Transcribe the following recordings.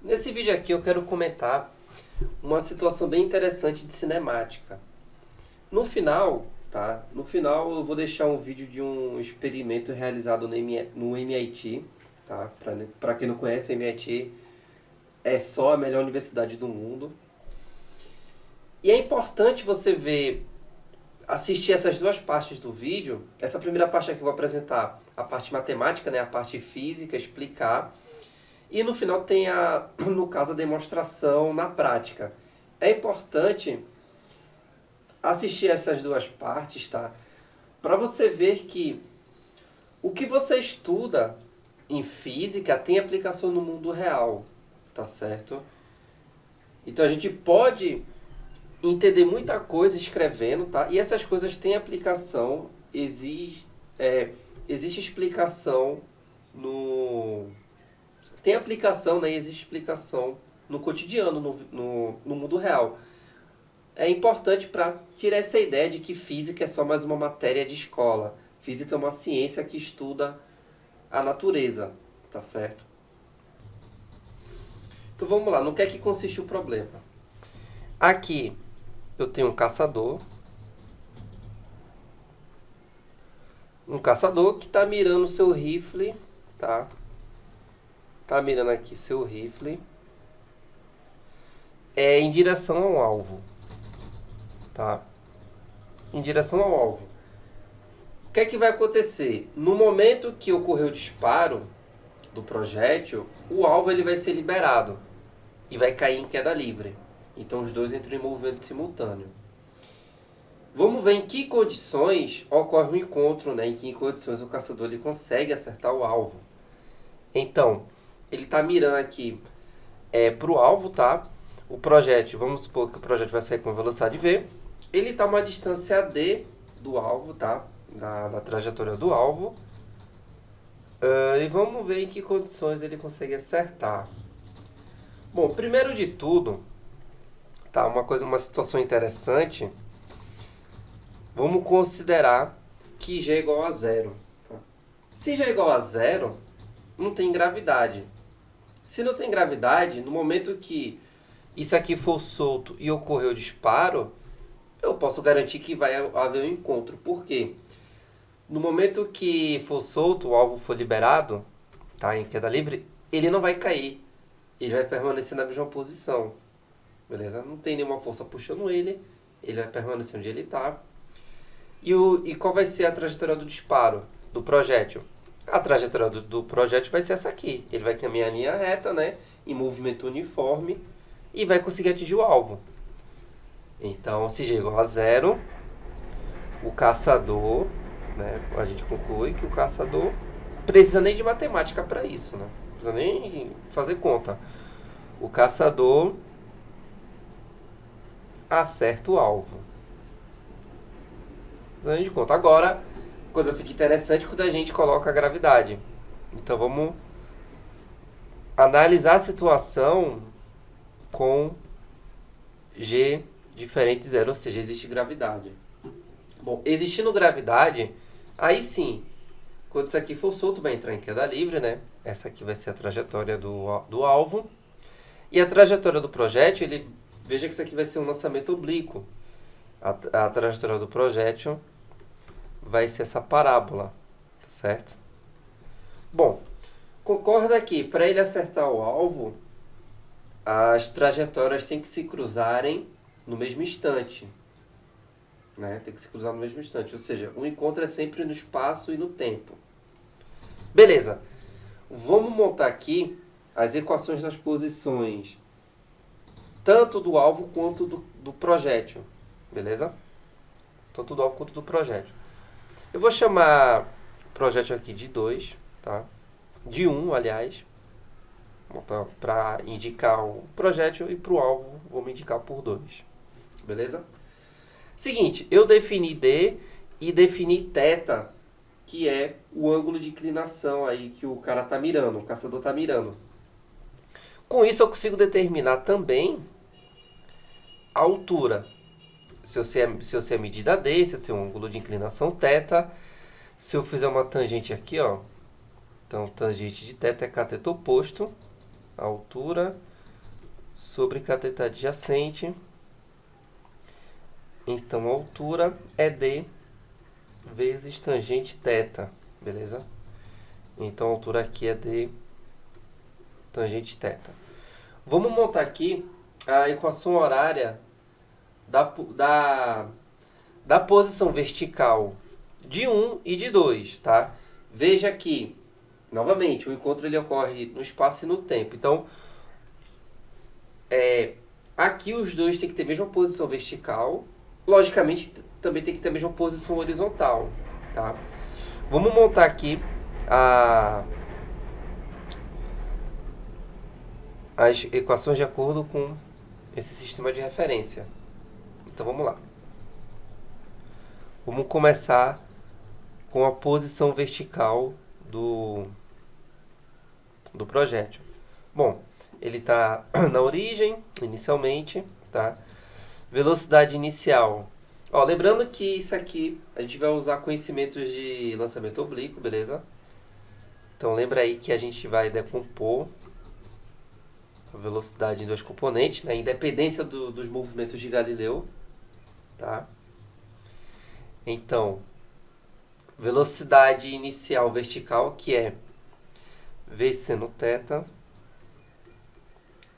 Nesse vídeo aqui eu quero comentar uma situação bem interessante de cinemática. No final, tá? No final eu vou deixar um vídeo de um experimento realizado no MIT, tá? Para quem não conhece, o MIT é só a melhor universidade do mundo. E é importante você assistir essas duas partes do vídeo. Essa primeira parte aqui eu vou apresentar a parte matemática, né? A parte física, explicar. E no final tem, no caso, a demonstração na prática. É importante assistir essas duas partes, tá? Para você ver que o que você estuda em física tem aplicação no mundo real, tá certo? Então a gente pode entender muita coisa escrevendo, tá? E essas coisas têm aplicação, existe explicação no... Tem aplicação, né? E existe explicação no cotidiano, no mundo real. É importante para tirar essa ideia de que física é só mais uma matéria de escola. Física é uma ciência que estuda a natureza, tá certo? Então vamos lá, no que é que consiste o problema? Aqui eu tenho um caçador que está mirando seu rifle, tá? Tá mirando aqui seu rifle em direção ao alvo, tá? Em direção ao alvo. O que é que vai acontecer? No momento que ocorrer o disparo do projétil, o alvo ele vai ser liberado e vai cair em queda livre. Então os dois entram em movimento simultâneo. Vamos ver em que condições ocorre o encontro, né? Em que condições o caçador ele consegue acertar o alvo. Então, ele está mirando aqui para o alvo, tá? O projétil, vamos supor que o projétil vai sair com velocidade v. Ele está a uma distância d do alvo, tá? Da trajetória do alvo. E vamos ver em que condições ele consegue acertar. Bom, primeiro de tudo, tá? Uma situação interessante. Vamos considerar que g é igual a zero. Tá? Se g é igual a zero, não tem gravidade. Se não tem gravidade, no momento que isso aqui for solto e ocorrer o disparo, eu posso garantir que vai haver um encontro. Por quê? No momento que for solto, o alvo for liberado, tá, em queda livre, ele não vai cair. Ele vai permanecer na mesma posição. Beleza? Não tem nenhuma força puxando ele vai permanecer onde ele está. E qual vai ser a trajetória do disparo do projétil? A trajetória do projétil vai ser essa aqui. Ele vai caminhar em linha reta, né, em movimento uniforme, e vai conseguir atingir o alvo. Então, se g é igual a zero, o caçador, né, a gente conclui que o caçador precisa nem de matemática para isso, né? Não precisa nem fazer conta. O caçador acerta o alvo. Precisa nem de conta. Agora, a coisa fica interessante quando a gente coloca a gravidade. Então vamos analisar a situação com g diferente de zero, ou seja, existe gravidade. Bom, existindo gravidade, aí sim, quando isso aqui for solto, vai entrar em queda livre, né? Essa aqui vai ser a trajetória do alvo. E a trajetória do projétil, veja que isso aqui vai ser um lançamento oblíquo. A trajetória do projétil vai ser essa parábola, tá certo? Bom, concorda que para ele acertar o alvo, as trajetórias têm que se cruzarem no mesmo instante. Né? Tem que se cruzar no mesmo instante. Ou seja, o encontro é sempre no espaço e no tempo. Beleza. Vamos montar aqui as equações das posições tanto do alvo quanto do projétil. Beleza? Tanto do alvo quanto do projétil. Eu vou chamar o projétil aqui de 2, tá? De 1, aliás. Para indicar o projétil e para o alvo vou me indicar por 2. Beleza? Seguinte, eu defini D e defini θ, que é o ângulo de inclinação aí que o cara tá mirando, o caçador tá mirando. Com isso eu consigo determinar também a altura. Se eu sei a medida D, se eu sei o ângulo de inclinação θ, se eu fizer uma tangente aqui, ó, então tangente de θ é cateto oposto, a altura sobre cateto adjacente. Então, a altura é D vezes tangente θ, beleza? Então, a altura aqui é D tangente θ. Vamos montar aqui a equação horária da posição vertical de 1 e de 2, tá? Veja que, novamente, o encontro ele ocorre no espaço e no tempo. Então, aqui os dois têm que ter a mesma posição vertical. Logicamente, também tem que ter a mesma posição horizontal, tá? Vamos montar aqui as equações de acordo com esse sistema de referência. Então, vamos lá. Vamos começar com a posição vertical do projétil. Bom, ele está na origem, inicialmente, tá? Velocidade inicial. Ó, lembrando que isso aqui a gente vai usar conhecimentos de lançamento oblíquo, beleza? Então lembra aí que a gente vai decompor a velocidade em dois componentes, né? Independência dos movimentos de Galileu, tá? Então, velocidade inicial vertical, que é V seno θ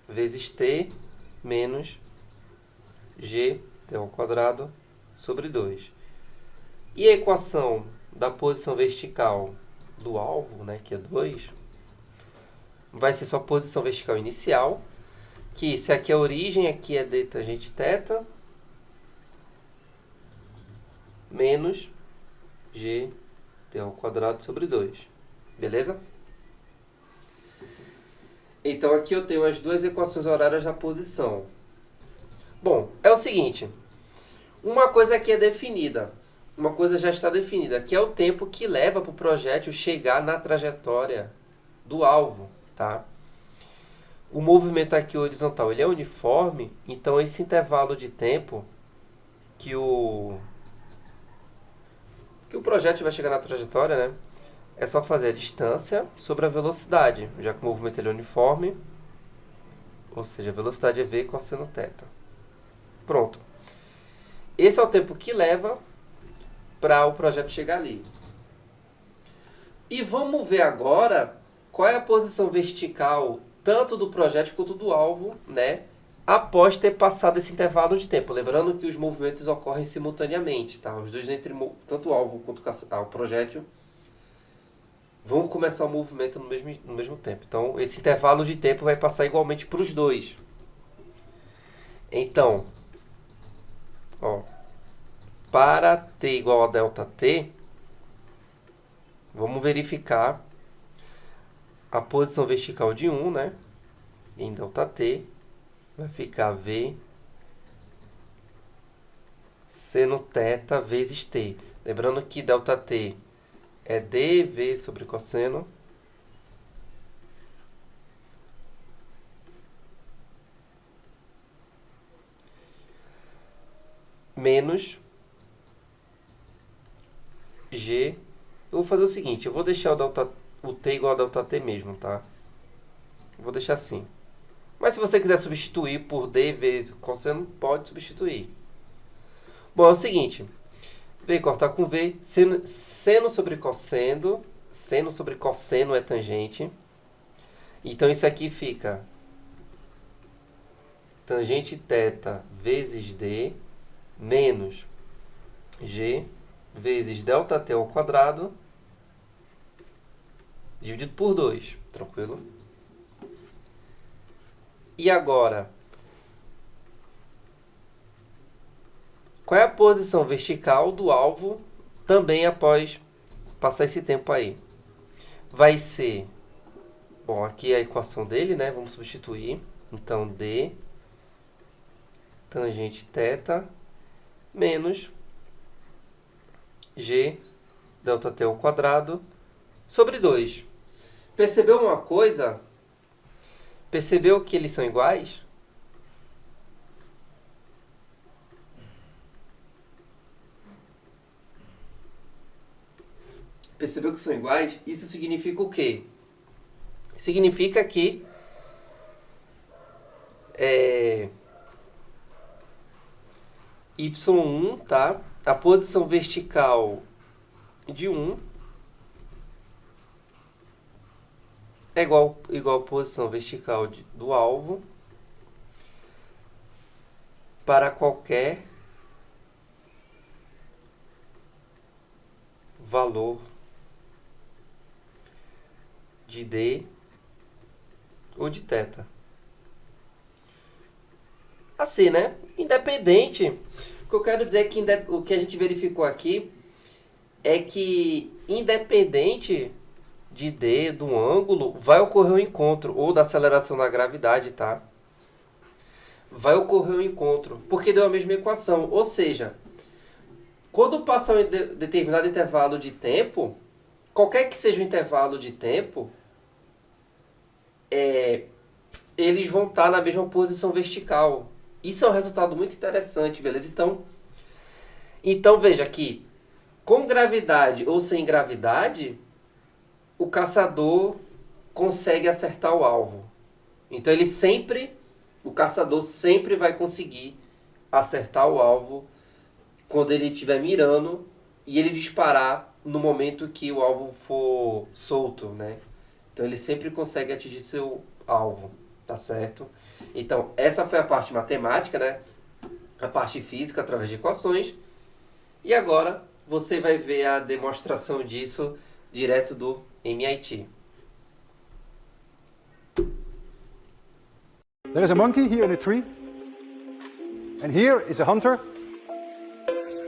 vezes t menos g t ao quadrado sobre 2. E a equação da posição vertical do alvo, né, que é 2, vai ser só a posição vertical inicial, que se aqui é a origem, aqui é d tangente θ, menos g t ao quadrado sobre 2. Beleza? Então, aqui eu tenho as duas equações horárias da posição. Bom, é o seguinte. Uma coisa aqui é definida. Uma coisa já está definida, que é o tempo que leva para o projétil chegar na trajetória do alvo, tá? O movimento aqui horizontal ele é uniforme, então esse intervalo de tempo que o projétil vai chegar na trajetória, né? É só fazer a distância sobre a velocidade, já que o movimento ele é uniforme, ou seja, a velocidade é v cosseno θ. Pronto. Esse é o tempo que leva para o projeto chegar ali. E vamos ver agora qual é a posição vertical tanto do projétil quanto do alvo, né? Após ter passado esse intervalo de tempo. Lembrando que os movimentos ocorrem simultaneamente, tá? Os dois tanto o alvo quanto o projétil vão começar o movimento no mesmo tempo. Então, esse intervalo de tempo vai passar igualmente para os dois. Então, ó, para t igual a ΔT, vamos verificar a posição vertical de 1, né? Em ΔT, vai ficar V seno θ vezes t. Lembrando que ΔT é dV sobre cosseno menos G. Eu vou fazer o seguinte, eu vou deixar o t igual a ΔT mesmo, tá? Eu vou deixar assim. Mas se você quiser substituir por d vezes cosseno, pode substituir. Bom, é o seguinte, V cortar com V, seno sobre cosseno é tangente. Então isso aqui fica tangente θ vezes d menos g vezes ΔT ao quadrado dividido por 2, tranquilo? E agora, qual é a posição vertical do alvo também após passar esse tempo aí? Vai ser, bom, aqui é a equação dele, né? Vamos substituir. Então, d tangente θ menos g ΔT ao quadrado sobre 2. Percebeu uma coisa? Percebeu que eles são iguais? Percebeu que são iguais? Isso significa o quê? Significa que Y1, tá? A posição vertical de 1 é igual a posição vertical do alvo para qualquer valor de D ou de θ. Assim, né? Independente. O que eu quero dizer é que o que a gente verificou aqui é que independente de D, do ângulo, vai ocorrer um encontro, ou da aceleração da gravidade, tá? Vai ocorrer um encontro, porque deu a mesma equação. Ou seja, quando passar um determinado intervalo de tempo, qualquer que seja o intervalo de tempo, eles vão estar na mesma posição vertical. Isso é um resultado muito interessante, beleza? Então veja que, com gravidade ou sem gravidade, o caçador consegue acertar o alvo. Então o caçador sempre vai conseguir acertar o alvo quando ele estiver mirando e ele disparar no momento que o alvo for solto, né? Então ele sempre consegue atingir seu alvo, tá certo? Então essa foi a parte matemática, né? A parte física através de equações. E agora você vai ver a demonstração disso direto do MIT. There is a monkey here in a tree, and here is a hunter,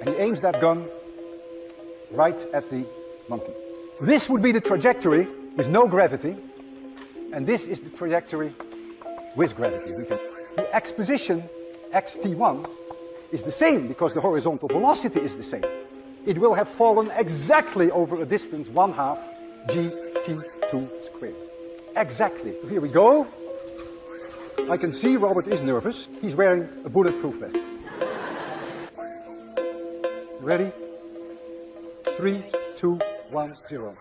and he aims that gun right at the monkey. This would be the trajectory with no gravity, and this is the trajectory with gravity. The x position, xt1, is the same because the horizontal velocity is the same. It will have fallen exactly over a distance 1/2 gt2 squared. Exactly. Here we go. I can see Robert is nervous. He's wearing a bulletproof vest. Ready? 3, 2, 1, 0.